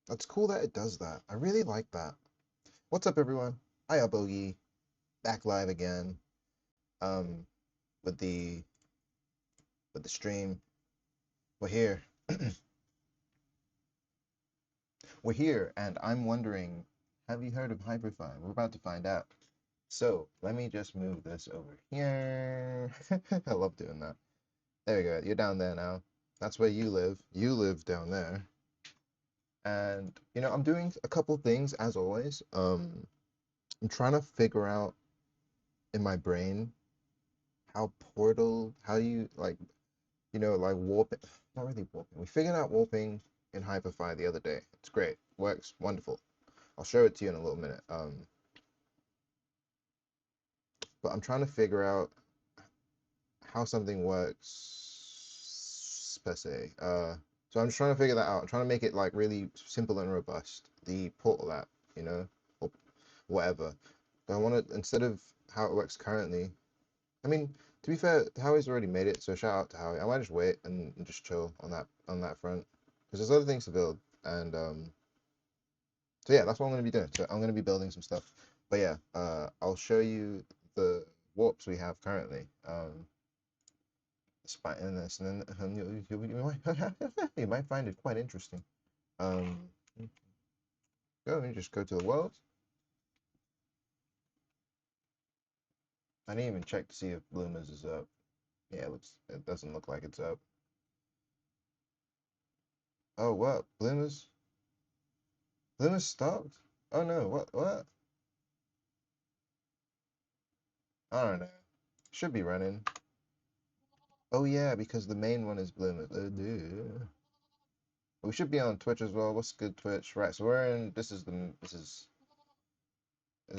That's cool that it does that. I really like that. What's up, everyone? Hiya, Bogey. Back live again. Um, with the stream. We're here. We're here, and I'm wondering, have you heard of hyperfy? We're about to find out. So let me just move this over here. I love doing that. There you go. You're down there now. That's where you live. You live down there. And I'm doing a couple things as always. I'm trying to figure out in my brain how you like, like warping, not really warping. We figured out warping in hyperfy the other day. It's great. Works wonderful. I'll show it to you in a little minute. But I'm trying to figure out how something works per se. So I'm just trying to figure that out. I'm trying to make it like really simple and robust. The portal app, or whatever. But I want to, instead of how it works currently. I mean, to be fair, Howie's already made it, so shout out to Howie. I might just wait and just chill on that front because there's other things to build, and so yeah, that's what I'm gonna be doing. So I'm gonna be building some stuff, but yeah, I'll show you the warps we have currently. Despite in this, and then you might find it quite interesting. Um, let me just go to the world. I didn't even check to see if Bloomers is up. Yeah, it doesn't look like it's up. Oh, what? Bloomers stopped? Oh no, what? I don't know. Should be running. Oh yeah, because the main one is Bloomers. Duh. We should be on Twitch as well. What's good, Twitch? Right, so we're in. This is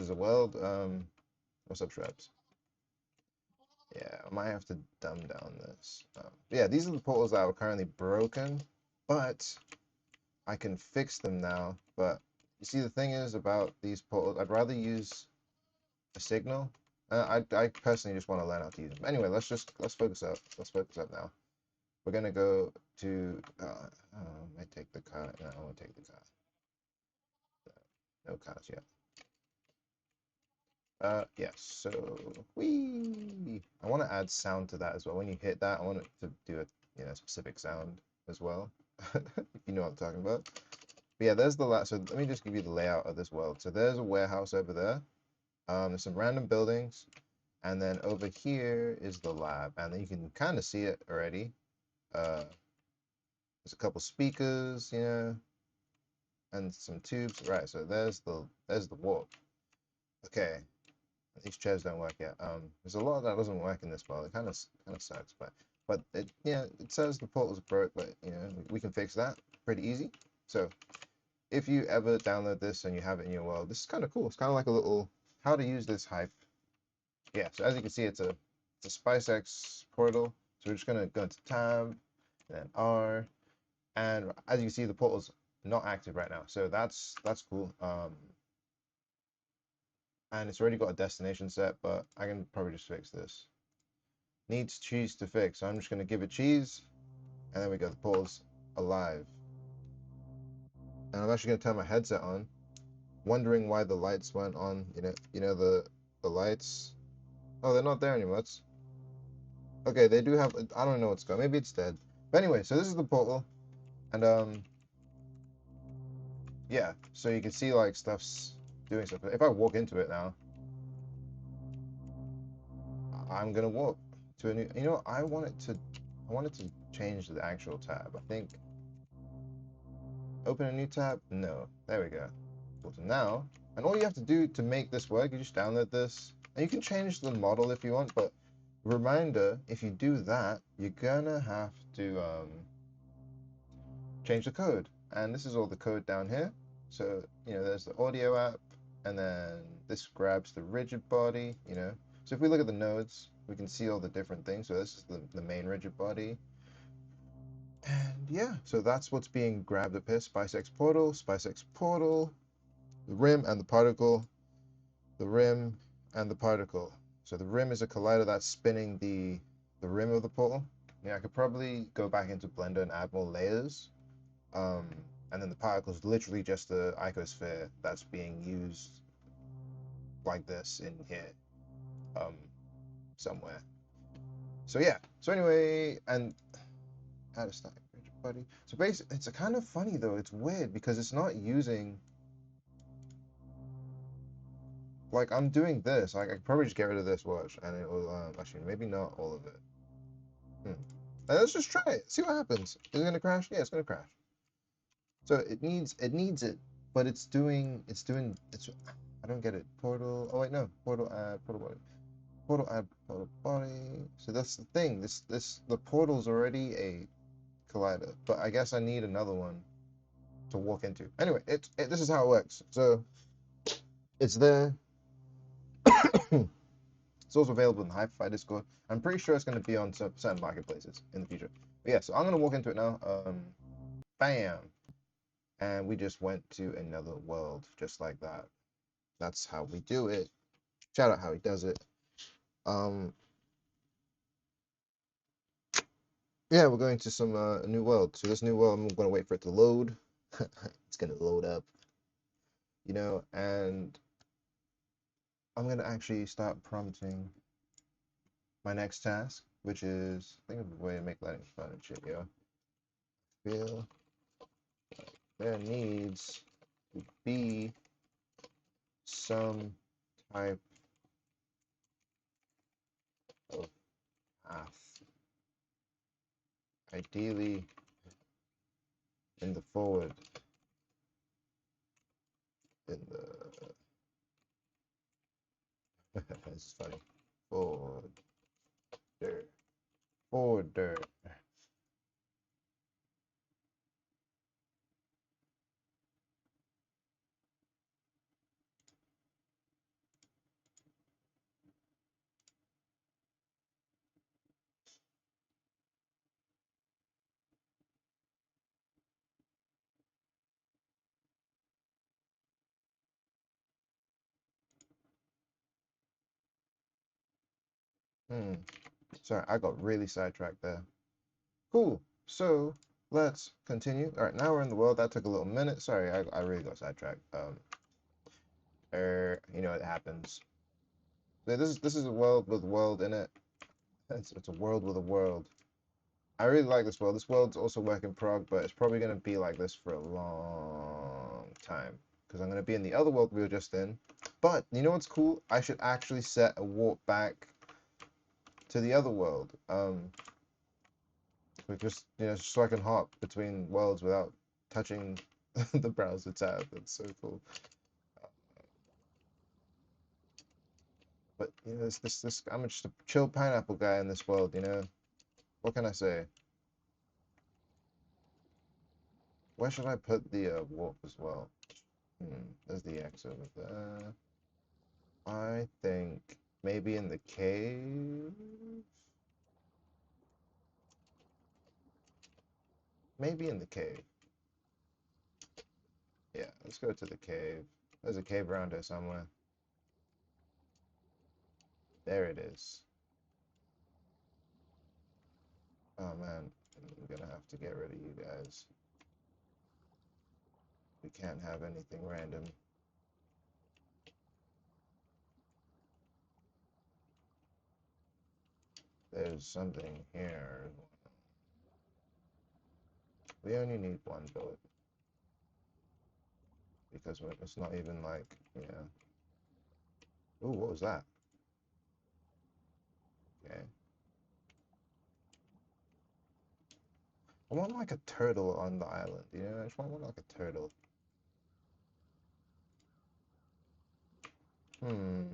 a world. What's up, Shrubs? Yeah, I might have to dumb down this. Yeah, these are the portals that are currently broken, but I can fix them now. But you see, the thing is about these portals, I'd rather use a signal. I personally just want to learn how to use them. Anyway, let's focus up. Let's focus up now. We're gonna go to. I take the car. No, I won't take the car. No cars yet. Yes. So we. I want to add sound to that as well. When you hit that, I want it to do a specific sound as well. If you know what I'm talking about. But yeah, there's the so let me just give you the layout of this world. So there's a warehouse over there. There's some random buildings. And then over here is the lab, and then you can kind of see it already. There's a couple speakers, and some tubes. Right, so there's the warp. Okay, these chairs don't work yet. There's a lot that doesn't work in this world. It kind of sucks, but it it says the portal's broke, but we can fix that pretty easy. So if you ever download this and you have it in your world, this is kind of cool. It's kind of like a little how to use this hype. Yeah, so as you can see, it's a SpiceX portal. So we're just gonna go into tab, and then R, and as you can see, the portal's not active right now. So that's cool. And it's already got a destination set, but I can probably just fix this. Needs cheese to fix. So I'm just gonna give it cheese, and then we go. The portal's alive, and I'm actually gonna turn my headset on, wondering why the lights weren't on. The lights. Oh, they're not there anymore. That's okay. They do have. I don't know what's going. Maybe it's dead. But anyway, so this is the portal. And yeah, so you can see like stuff's doing stuff. If I walk into it now, I'm gonna walk to a new. I wanted to change the actual tab. I think open a new tab. No, there we go. Go to now, and all you have to do to make this work, you just download this, and you can change the model if you want. But reminder, if you do that, you're gonna have to change the code. And this is all the code down here. So, there's the audio app, and then this grabs the rigid body. So if we look at the nodes, we can see all the different things. So this is the main rigid body. And yeah, so that's what's being grabbed up here. SpiceX portal, the rim and the particle, the rim and the particle. So the rim is a collider that's spinning the rim of the portal. Yeah, I could probably go back into Blender and add more layers. Um, and then the particle is literally just the icosphere that's being used like this in here, um, somewhere. So yeah. So anyway, and how to start buddy. So basically, it's a kind of funny though. It's weird because it's not using. Like I'm doing this. Like I could probably just get rid of this watch, and it will. Actually, maybe not all of it. Let's just try it. See what happens. Is it gonna crash? Yeah, it's gonna crash. So it needs it, but it's. I don't get it. Portal. Oh wait, no. Portal add portal body. Portal add portal body. So that's the thing. The portal's already a collider, but I guess I need another one to walk into. Anyway, this is how it works. So it's there. It's also available in the Hyperfy Discord. I'm pretty sure it's going to be on certain marketplaces in the future. But yeah, so I'm going to walk into it now. Bam. And we just went to another world just like that. That's how we do it. Shout out how he does it. Yeah, we're going to some new world. So this new world, I'm going to wait for it to load. It's going to load up, and I'm going to actually start prompting my next task, which is, think of a way to make lighting fun and shit, yo. Feel there needs to be some type of path, ideally in the forward, in the, this is funny, forward, forwarder. Sorry, I got really sidetracked there. Cool. So let's continue. All right, now we're in the world. That took a little minute. Sorry, I really got sidetracked. It happens. So this is a world with a world in it. It's a world with a world. I really like this world. This world's also work in prog, but it's probably gonna be like this for a long time because I'm gonna be in the other world we were just in. But you know what's cool? I should actually set a warp back to the other world. Just so I can hop between worlds without touching the browser tab. That's so cool. But this I'm just a chill pineapple guy in this world. What can I say? Where should I put the warp as well? There's the X over there. I think maybe in the cave. Maybe in the cave. Yeah, let's go to the cave. There's a cave around here somewhere. There it is. Oh man, I'm gonna have to get rid of you guys. We can't have anything random. There's something here. We only need one bullet. Because it's not even like, Ooh, what was that? Okay. I want like a turtle on the island, I just want like a turtle. Hmm.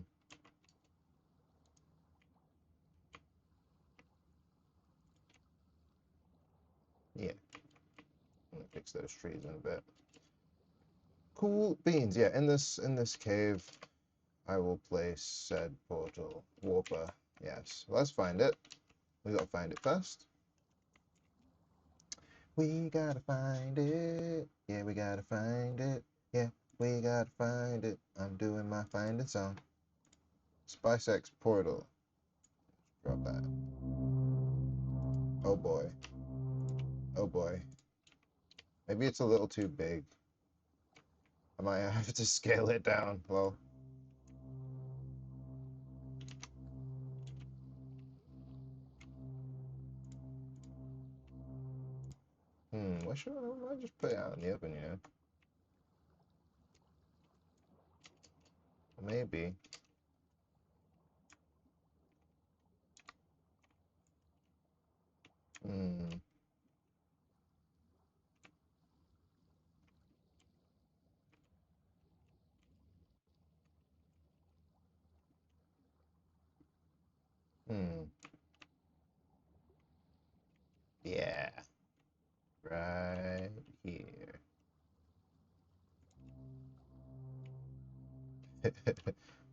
Yeah. I'm gonna fix those trees in a bit. Cool beans. Yeah, in this cave, I will place said portal warper. Yes. Let's find it. We gotta find it first. We gotta find it. Yeah, we gotta find it. Yeah, we gotta find it. I'm doing my finding song. SpiceX portal. Drop that. Oh boy. Oh boy. Maybe it's a little too big. I might have to scale it down. Well, what should I might just put it out in the open, you know? Maybe. Hmm. Hmm. Yeah. Right here.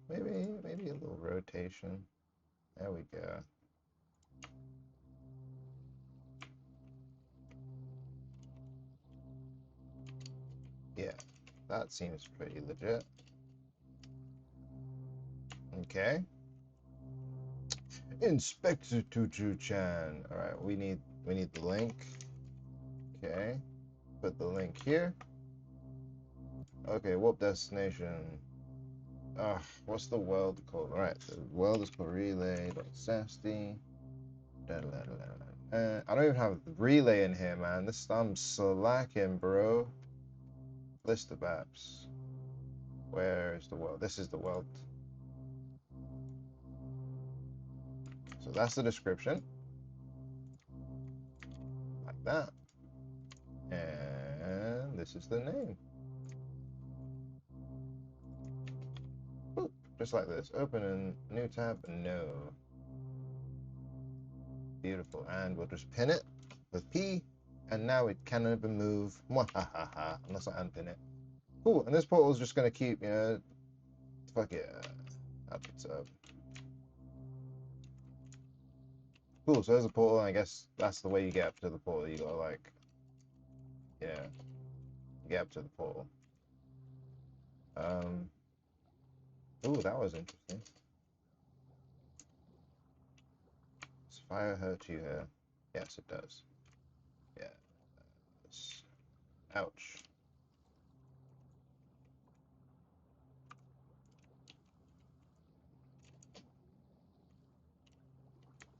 Maybe a little rotation. There we go. Yeah, that seems pretty legit. Okay. Inspector Tutu-chan. All right, we need the link. Okay. Put the link here. Okay, warp destination. What's the world called? All right, the world is called relay.safety. I don't even have relay in here, man. I'm slacking, bro. List of apps. Where is the world? This is the world. So that's the description, like that. And this is the name. Boop. Just like this. Open a new tab. No. Beautiful. And we'll just pin it with P. And now it cannot be moved. Mwahaha. Unless I unpin it. Cool. And this portal is just going to keep, fuck it. Up it's up. Cool. So there's a portal. And I guess that's the way you get up to the portal. You gotta, like, yeah, get up to the portal. Ooh, that was interesting. Does fire hurt you here? Yes, it does. Yes. Ouch.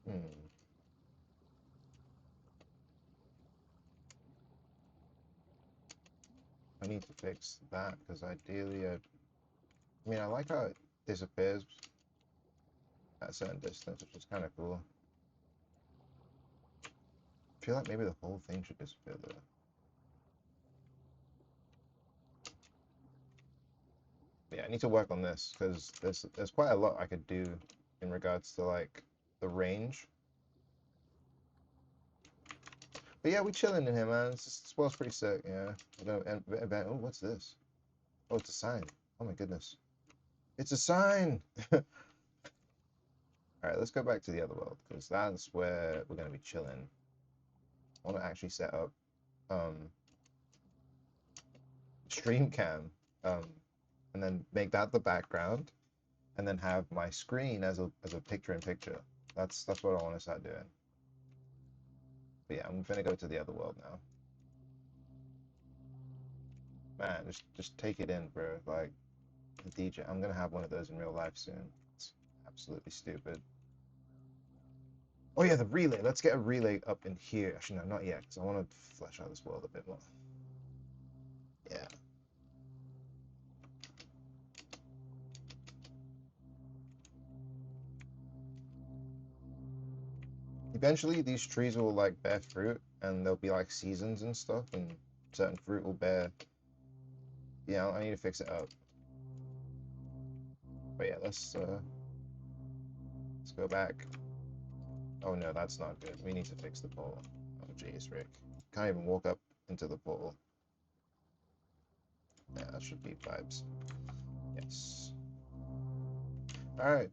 Hmm. I need to fix that because ideally, I mean, I like how it disappears at a certain distance, which is kind of cool. I feel like maybe the whole thing should disappear though. But yeah, I need to work on this because there's quite a lot I could do in regards to like the range. But yeah, we chilling in here, man. This world's pretty sick. Yeah. I don't. Oh, what's this? Oh, it's a sign. Oh my goodness. It's a sign. All right, let's go back to the other world because that's where we're gonna be chilling. I want to actually set up um stream cam, um, and then make that the background, and then have my screen as a picture in picture. That's what I want to start doing. But yeah, I'm gonna go to the other world now. Man, just take it in, bro. Like the DJ, I'm gonna have one of those in real life soon. It's absolutely stupid. Oh yeah, the relay. Let's get a relay up in here. Actually, no, not yet, because I want to flesh out this world a bit more. Yeah. Eventually, these trees will like bear fruit, and there'll be like seasons and stuff, and certain fruit will bear. Yeah, I need to fix it up. But yeah, let's go back. Oh no, that's not good. We need to fix the portal. Oh jeez, Rick. Can't even walk up into the portal. Yeah, that should be vibes. Yes. All right.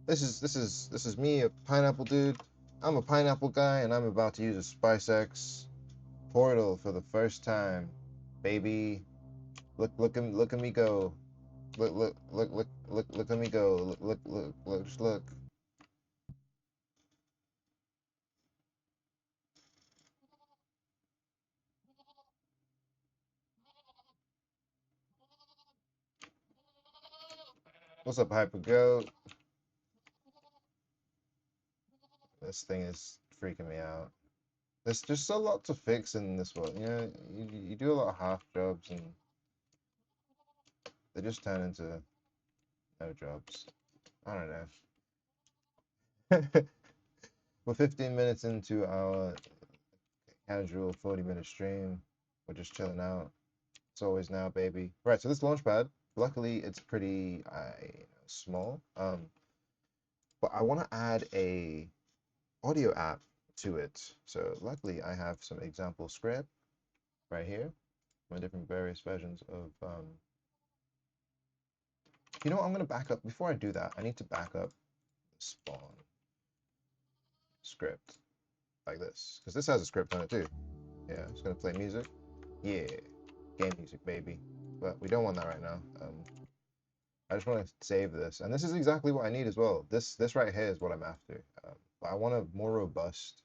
This is me, a pineapple dude. I'm a pineapple guy, and I'm about to use a SpiceX portal for the first time, baby. Look at me go. Look at me go. Just look. What's up, Hyper Goat? This thing is freaking me out. There's just a lot to fix in this world. You know, you do a lot of half jobs and they just turn into no jobs. I don't know. We're 15 minutes into our casual 40-minute stream. We're just chilling out. It's always now, baby. Right, so this launchpad, luckily it's pretty small. But I want to add a audio app to it. So luckily I have some example script right here. My different various versions of you know what, I'm gonna back up. Before I do that, I need to back up the spawn script like this. Because this has a script on it too. Yeah, it's gonna play music. Yeah, game music, baby. But we don't want that right now. I just want to save this, and this is exactly what I need as well. This right here is what I'm after. But I want a more robust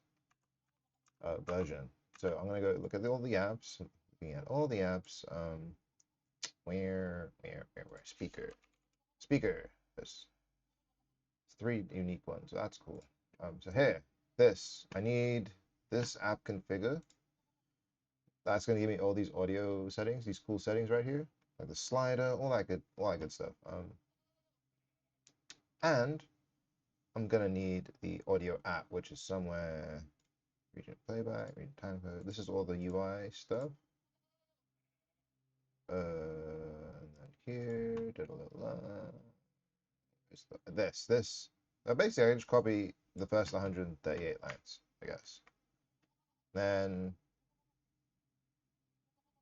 version. So I'm gonna go look at all the apps. Looking at all the apps. Where speaker. There's three unique ones. So that's cool. So here, I need this app configure. That's gonna give me all these audio settings, these cool settings right here, like the slider, all that good stuff. And I'm gonna need the audio app, which is somewhere. Region playback, region time code. This is all the UI stuff. And then here, da, da, da, da. This. Basically, I just copy the first 138 lines, I guess. Then,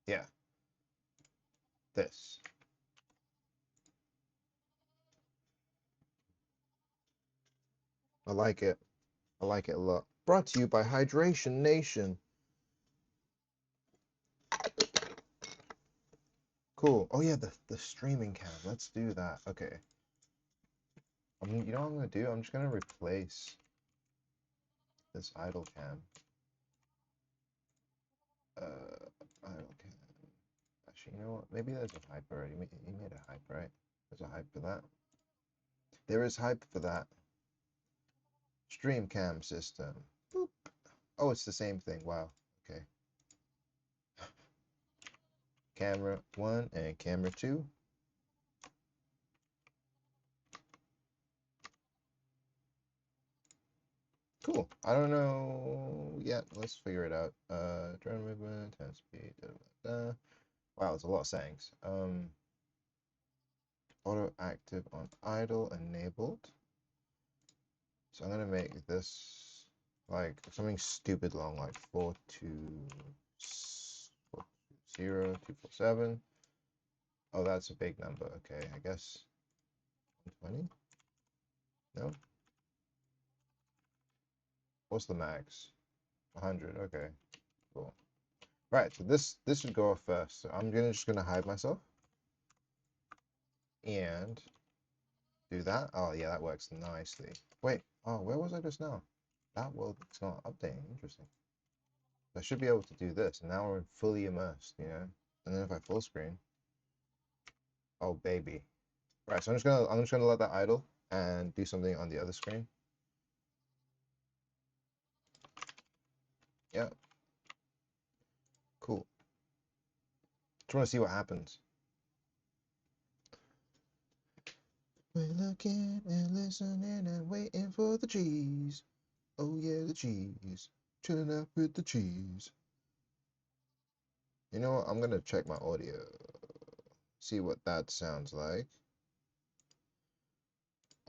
yeah, this. I like it. I like it a lot. Brought to you by Hydration Nation. Cool. Oh yeah, the streaming cam. Let's do that. Okay. You know what I'm gonna do? I'm just gonna replace this idle cam. Idle cam. Actually, you know what? Maybe there's a hype already. You made a hype, right? There's a hype for that. There is hype for that. Stream cam system. Boop. Oh, it's the same thing. Wow. Okay. Camera 1 and camera 2. Cool. I don't know yet. Let's figure it out. Drone movement, 10 speed. Da, da, da. Wow, there's a lot of settings. Auto active on idle enabled. So I'm gonna make this like something stupid long, like 4202447. Oh, that's a big number. Okay, I guess 120. No. What's the max? 100. Okay, cool. Right, so this should go off first. So I'm just gonna hide myself and do that. Oh yeah, that works nicely. Wait, oh, where was I just now? That world it's not updating. Interesting. I should be able to do this. And now we're fully immersed, you know? And then if I full screen, oh baby. Right, so I'm just gonna let that idle and do something on the other screen. Yeah, cool. Just wanna see what happens. We're looking and listening and waiting for the cheese. Oh yeah, the cheese. Chilling out with the cheese. You know what? I'm gonna check my audio. See what that sounds like.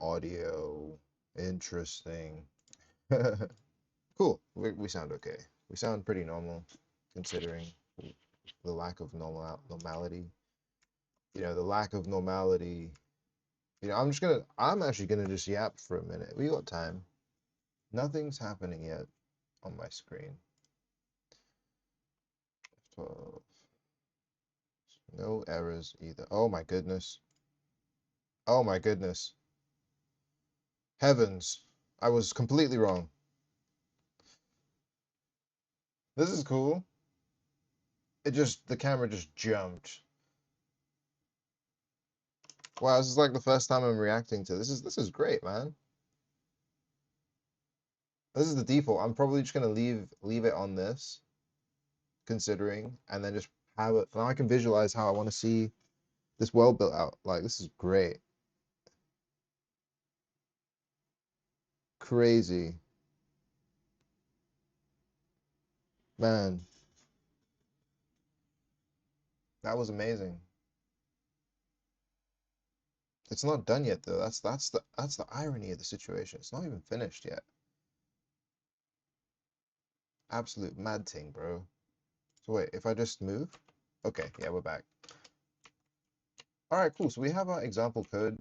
Audio. Interesting. Cool. We sound okay. We sound pretty normal considering the lack of normality. You know, the lack of normality. You know, I'm actually gonna just yap for a minute. We got time. Nothing's happening yet on my screen. 12. No errors either. Oh my goodness. Oh my goodness. Heavens. I was completely wrong. This is cool. The camera just jumped. Wow, this is like the first time I'm reacting to this. This is great, man. This is the default. I'm probably just gonna leave it on this, considering, and then just have it. Now I can visualize how I want to see this world built out. Like this is great. Crazy. Man, that was amazing. It's not done yet though. That's the irony of the situation. It's not even finished yet. Absolute mad thing, bro. So wait, if I just move? Okay, yeah, we're back. All right, cool. So we have our example code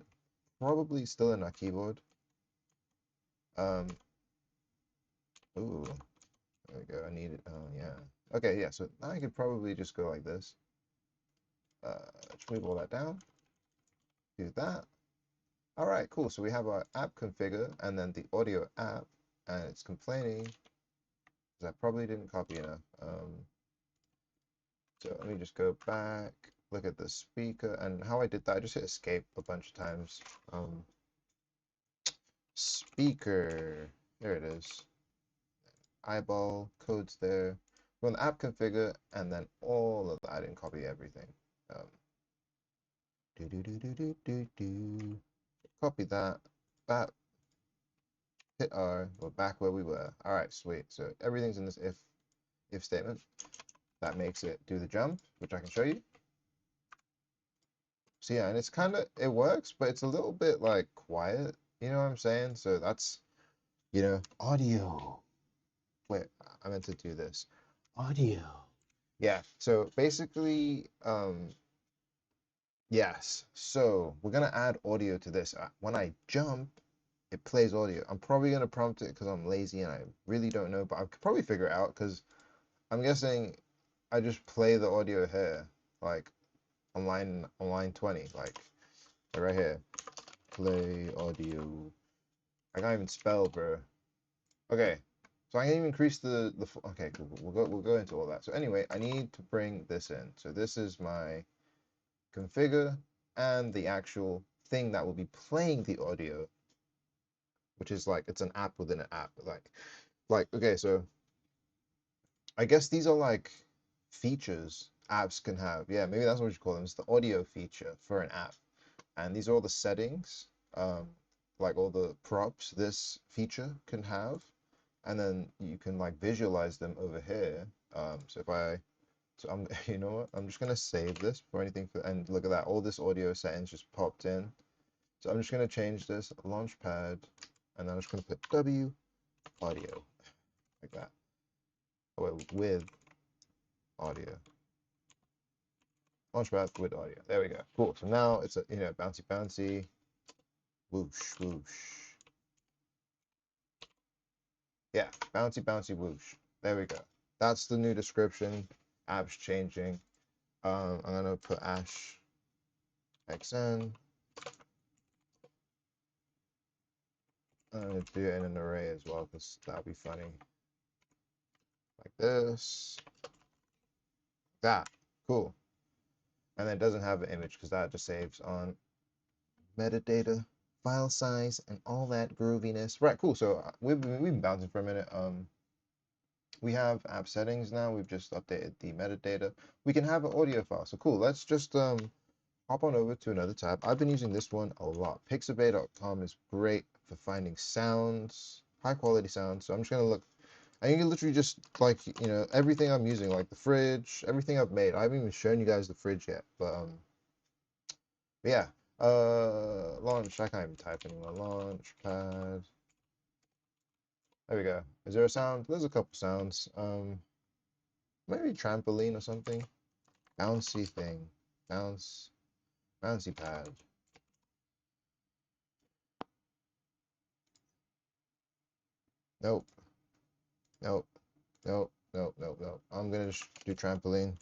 probably still in our keyboard. Um, ooh, there we go. I need it. Oh yeah. Okay, yeah. So now I could probably just go like this. Just move all that down. Do that. All right, cool. So we have our app configure and then the audio app, and it's complaining because I probably didn't copy enough. So let me just go back, look at the speaker, and how I did that, I just hit escape a bunch of times. Speaker, there it is. Eyeball, codes there. Run the app configure, and then all of that. I didn't copy everything. Um, do do do do do do do. Copy that. That hit R. We're back where we were. All right, sweet. So everything's in this if statement. That makes it do the jump, which I can show you. So yeah, and it's kind of, it works, but it's a little bit like quiet. You know what I'm saying? So that's, audio. Wait, I meant to do this. Audio. Yeah. So basically, yes. So we're gonna add audio to this. When I jump, it plays audio. I'm probably gonna prompt it because I'm lazy and I really don't know, but I could probably figure it out because I'm guessing I just play the audio here, like on line 20, like right here. Play audio. I can't even spell, bro. Okay, so I can even increase the. Okay, cool. We'll go into all that. So anyway, I need to bring this in. So this is my configure and the actual thing that will be playing the audio, which is like it's an app within an app. Like okay, so I guess these are like features apps can have. Yeah, maybe that's what you call them. It's the audio feature for an app, and these are all the settings, like all the props this feature can have, and then you can like visualize them over here. So if I, so I'm, you know what? I'm just gonna save this for anything for, and look at that, all this audio settings just popped in. So I'm just gonna change this launchpad, and then I'm just gonna put W audio like that. Oh, wait, with audio. Launchpad with audio. There we go. Cool. So now it's a bouncy bouncy, whoosh whoosh. Yeah, bouncy bouncy whoosh. There we go. That's the new description. App's changing. I'm gonna put Ash XN. I'm gonna do it in an array as well because that'll be funny. Like this. That. Cool. And then it doesn't have an image because that just saves on metadata, file size, and all that grooviness. Right, cool. So we've been bouncing for a minute. We have app settings now. We've just updated the metadata. We can have an audio file. So cool. Let's just hop on over to another tab. I've been using this one a lot. Pixabay.com is great for finding sounds, high quality sounds. So I'm just gonna look. And you can literally just like everything I'm using, like the fridge, everything I've made. I haven't even shown you guys the fridge yet, but yeah. Launch. I can't even type anymore. Launch pad. There we go. Is there a sound? There's a couple sounds. Maybe trampoline or something. Bouncy thing. Bouncy pad. Nope. Nope. Nope. Nope. Nope. Nope. I'm gonna just do trampoline.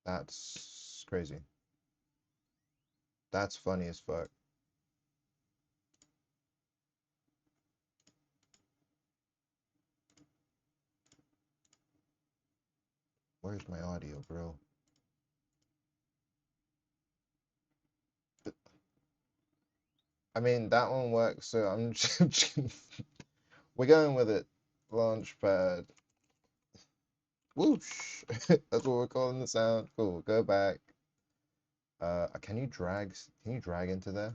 That's crazy. That's funny as fuck. Where's my audio, bro? I mean, that one works, so we're going with it. Launchpad. Whoosh. That's what we're calling the sound. Cool. Go back. Can you drag into there?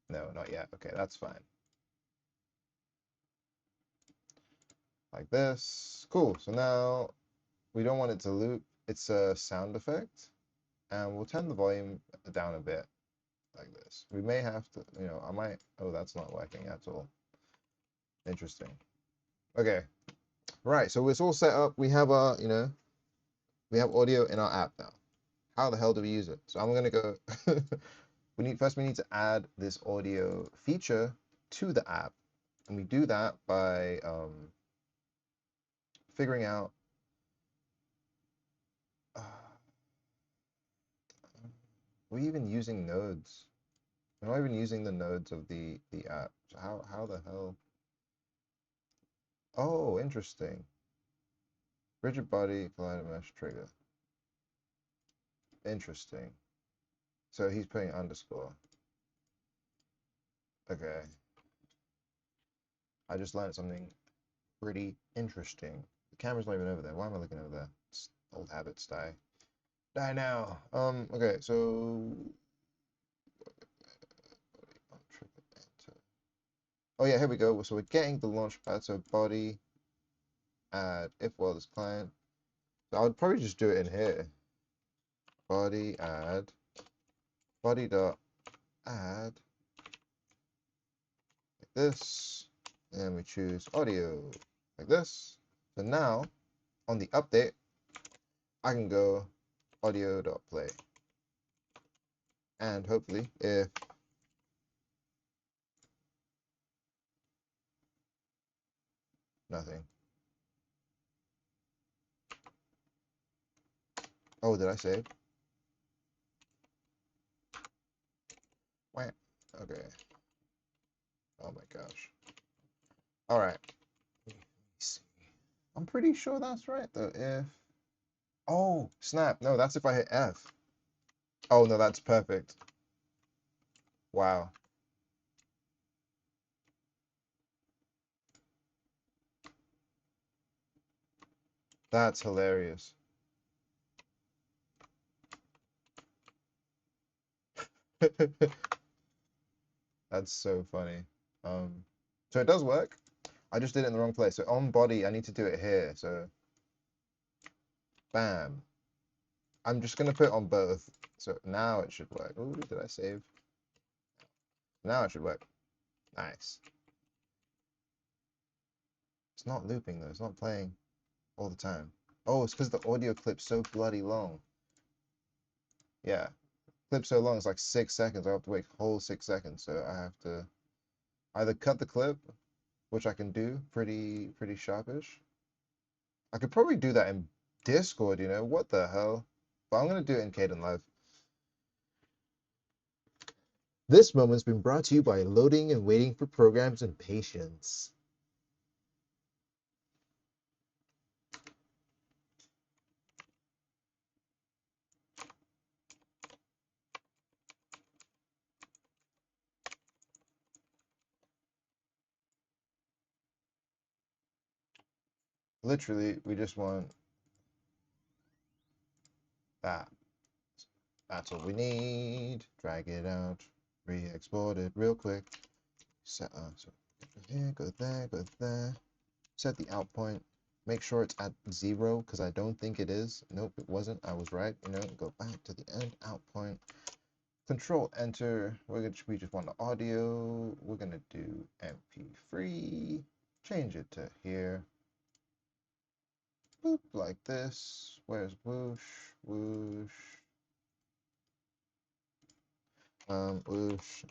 No, not yet. Okay, that's fine. Like this. Cool. So now we don't want it to loop. It's a sound effect, and we'll turn the volume down a bit, like this. We may have to, I might. Oh, that's not working at all. Interesting. Okay. Right. So it's all set up. We have our, we have audio in our app now. How the hell do we use it? So I'm gonna go. we need to add this audio feature to the app, and we do that by figuring out. We're even using nodes. We're not even using the nodes of the app. So how the hell? Oh, interesting. Rigid body collider mesh trigger. Interesting. So he's putting underscore. Okay. I just learned something pretty interesting. The camera's not even over there. Why am I looking over there? It's old habits die. Die now. Okay, so oh yeah, here we go. So we're getting the launchpad. So body add if world is client. So I would probably just do it in here. Body add body dot add like this, and we choose audio like this. So now on the update, I can go audio dot play, and hopefully if nothing. Oh, did I save? Wah. Okay. Oh my gosh. All right. Let me see. I'm pretty sure that's right though. If oh snap, no, that's if I hit F. Oh no, that's perfect. Wow, that's hilarious. That's so funny. So it does work. I just did it in the wrong place. So on body, I need to do it here. So bam. I'm just gonna put it on both. So now it should work. Ooh, did I save? Now it should work. Nice. It's not looping though. It's not playing all the time. Oh, it's because the audio clip's so bloody long. Yeah, clip so long. It's like 6 seconds. I have to wait a whole 6 seconds. So I have to either cut the clip, which I can do pretty sharpish. I could probably do that in Discord. What the hell? But I'm gonna do it in Caden Live. This moment's been brought to you by loading and waiting for programs and patience. Literally, we just want that. That's all we need. Drag it out. Re-export it real quick. So go here, go there, go there. Set the out point. Make sure it's at 0 because I don't think it is. Nope, it wasn't. I was right. Go back to the end out point. Control enter. We just want the audio. We're gonna do MP3. Change it to here. Boop, like this. Where's whoosh? Whoosh. Whoosh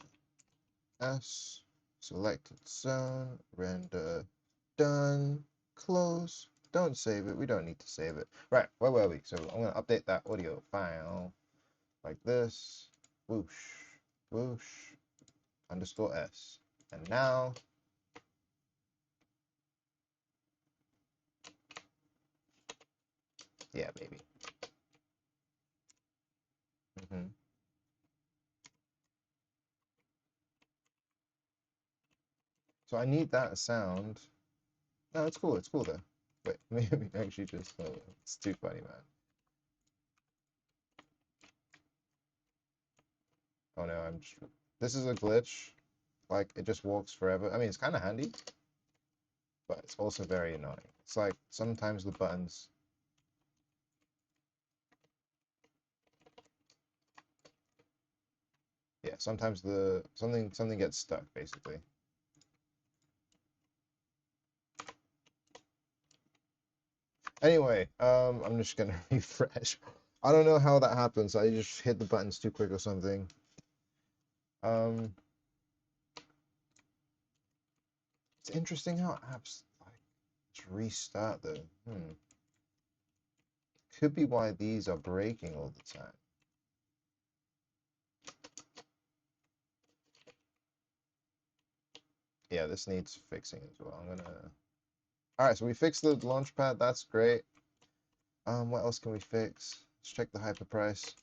S. Selected zone. Render. Done. Close. Don't save it. We don't need to save it. Right, where were we? So I'm gonna update that audio file like this. Whoosh. Whoosh. Underscore S. And now yeah, baby. So I need that sound. No, it's cool. It's cool though. Wait, maybe actually just. It's too funny, man. Oh no, I'm just. This is a glitch. Like it just walks forever. I mean, it's kind of handy, but it's also very annoying. It's like sometimes the buttons. Yeah, sometimes the something gets stuck basically. Anyway, I'm just gonna refresh. I don't know how that happens. I just hit the buttons too quick or something. It's interesting how apps like just restart though. Could be why these are breaking all the time. Yeah, this needs fixing as well. I'm gonna. All right, so we fixed the launchpad. That's great. What else can we fix? Let's check the hyperprice.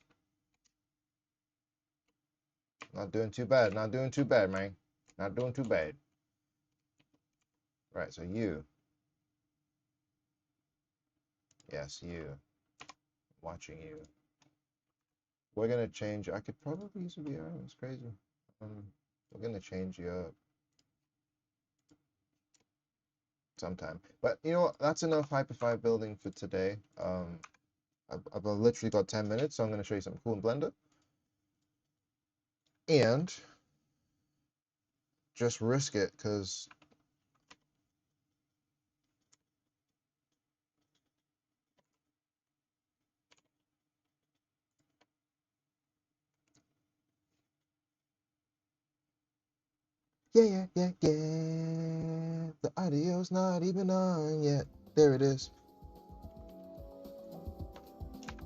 Not doing too bad. Not doing too bad, man. Not doing too bad. Right, so you. Yes, you. Watching you. We're gonna change. I could probably use a VR. It's crazy. We're gonna change you up sometime. But you know what? That's enough hyperfy building for today. I've literally got 10 minutes, so I'm gonna show you something cool in Blender. And just risk it, because yeah. The audio's not even on yet. There it is.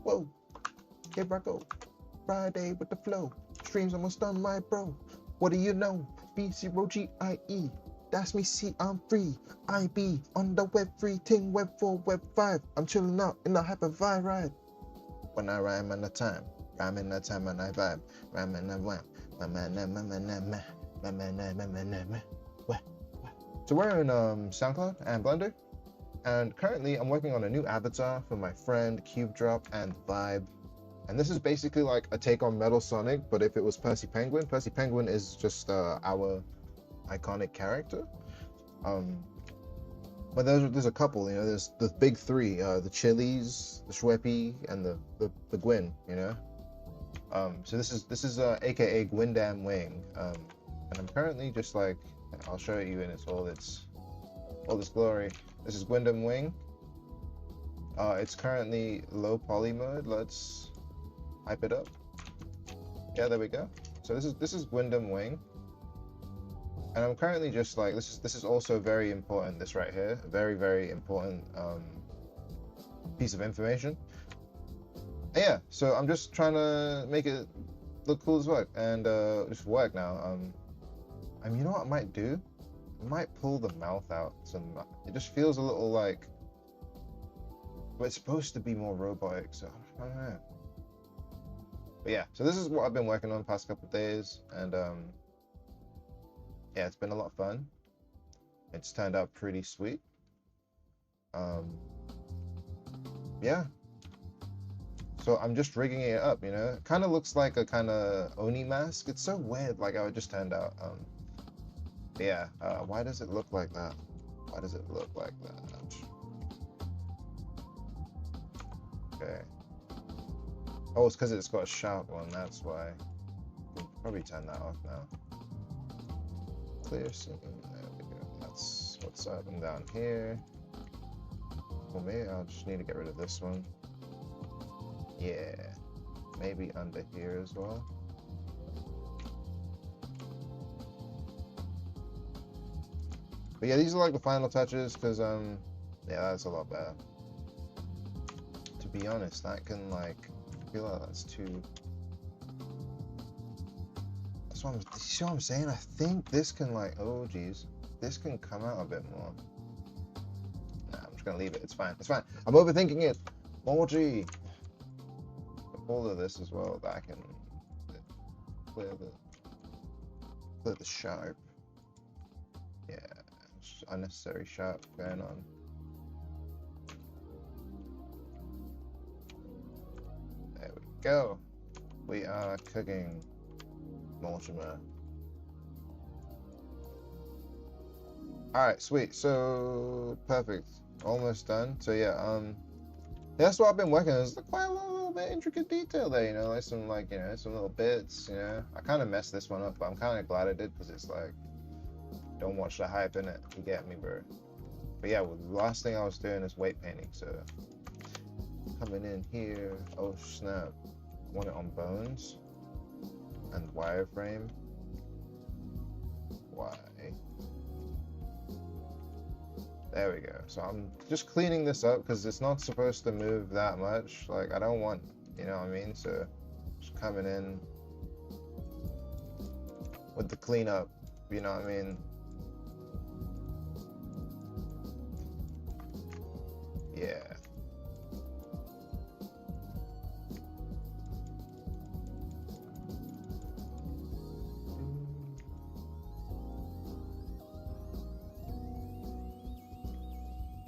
Whoa, here I go. Friday with the flow. Streams almost done, my bro. What do you know? B0GIE. That's me, see, I'm free. I be on the web 3, ting, web 4, web 5. I'm chilling out in the hyperfy ride. When I rhyme on the time, rhyme in the time and I vibe. Rhyme in the vibe. So we're in SoundCloud and Blender, and currently I'm working on a new avatar for my friend Cube Drop and Vibe. And this is basically like a take on Metal Sonic, but if it was Percy Penguin. Percy Penguin is just our iconic character. But there's a couple, you know. There's the big three: the Chili's, the Schweppy, and the Gwyn. You know. So this is AKA Gwindam Wing. And I'm currently just like, I'll show you in all its glory. This is Gwindam Wing. It's currently low poly mode. Let's hype it up. Yeah, there we go. So this is Gwindam Wing, and I'm currently just like, this is also very important. This right here, very important piece of information. And yeah, so I'm just trying to make it look cool as fuck, and just work now. I mean, you know what I might do? I might pull the mouth out. It just feels a little like, but it's supposed to be more robotic, so I don't know. But yeah, so this is what I've been working on the past couple of days, and yeah, it's been a lot of fun. It's turned out pretty sweet. Yeah. So I'm just rigging it up, you know. It kind of looks like a kind of Oni mask. It's so weird, like how it just turned out. Yeah. Why does it look like that? Why does it look like that? Okay. Oh, it's because it's got a sharp one. That's why. Can probably turn that off now. Clear scene. There we go. That's what's up and down here. For me, I'll just need to get rid of this one. Yeah. Maybe under here as well. But yeah, these are like the final touches, because yeah, that's a lot better. To be honest, that can like, I feel like that's too. That's what you see what I'm saying? I think this can like, oh geez, this can come out a bit more. Nah, I'm just gonna leave it. It's fine. It's fine. I'm overthinking it. More G. All of this as well. That I can clear the sharp. Yeah. much unnecessary sharp going on. There we go. We are cooking Mortimer. Alright, sweet. So perfect. Almost done. So yeah, that's what I've been working on. There's quite a little bit intricate detail there, you know, like some some little bits, you know. I kinda messed this one up, but I'm kinda glad I did because it's like, don't watch the hype in it. You get me, bro. But yeah, well, the last thing I was doing is weight painting, so coming in here. Oh snap. Want it on bones and wireframe. Why? There we go. So I'm just cleaning this up because it's not supposed to move that much. Like, I don't want, you know what I mean? So just coming in with the cleanup, you know what I mean? Yeah.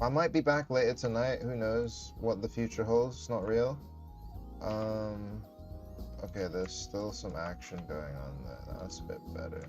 I might be back later tonight. Who knows what the future holds? It's not real. Okay, there's still some action going on there. That's a bit better.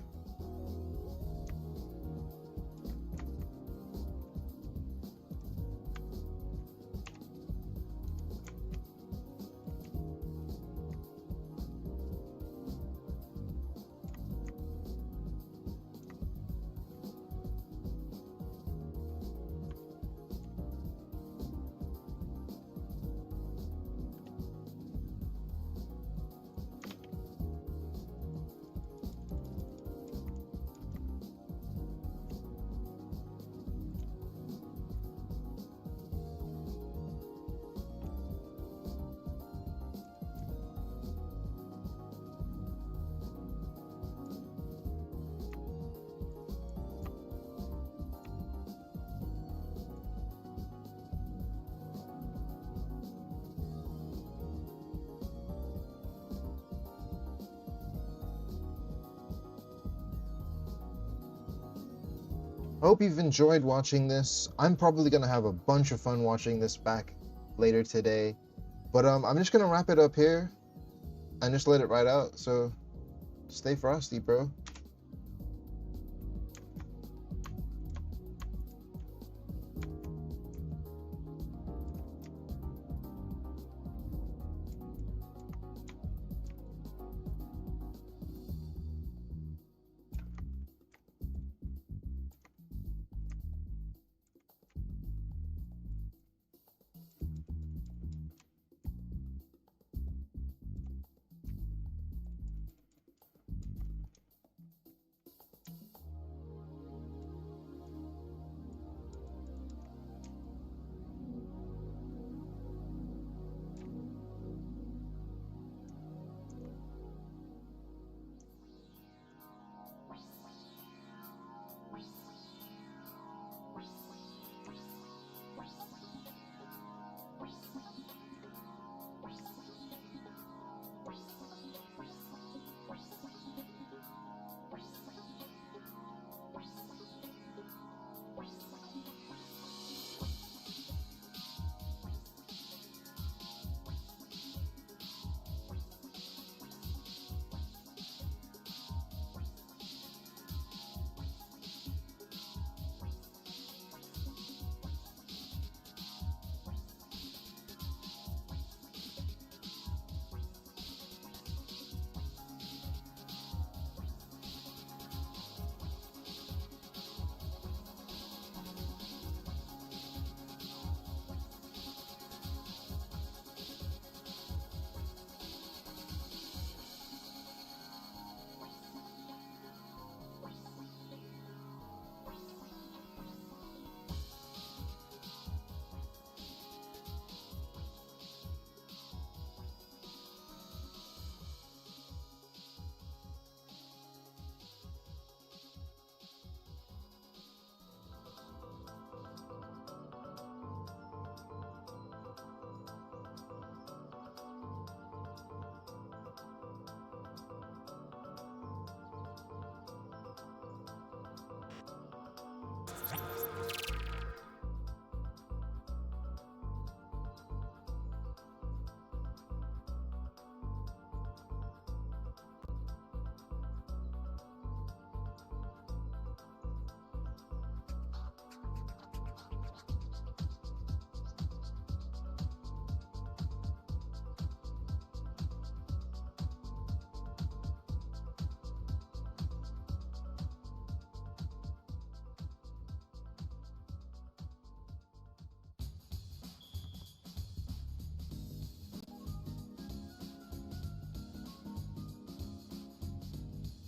I hope you've enjoyed watching this. I'm probably gonna have a bunch of fun watching this back later today. But I'm just gonna wrap it up here and just let it ride out. So stay frosty, bro.